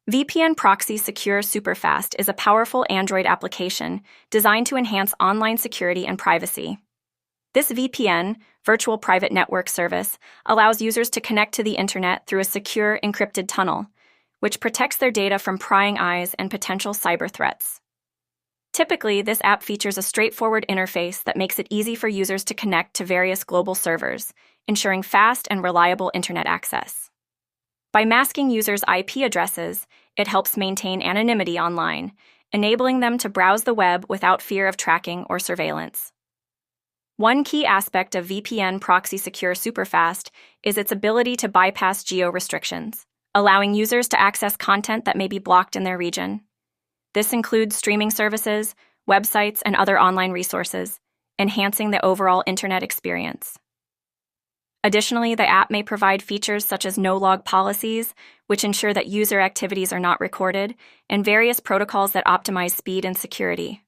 VPN Proxy Secure Superfast is a powerful Android application designed to enhance online security and privacy. This VPN, Virtual Private Network Service, allows users to connect to the internet through a secure, encrypted tunnel, which protects their data from prying eyes and potential cyber threats. Typically, this app features a straightforward interface that makes it easy for users to connect to various global servers, ensuring fast and reliable internet access. By masking users' IP addresses, it helps maintain anonymity online, enabling them to browse the web without fear of tracking or surveillance. One key aspect of VPN Proxy Secure Superfast is its ability to bypass geo-restrictions, allowing users to access content that may be blocked in their region. This includes streaming services, websites, and other online resources, enhancing the overall internet experience. Additionally, the app may provide features such as no-log policies, which ensure that user activities are not recorded, and various protocols that optimize speed and security.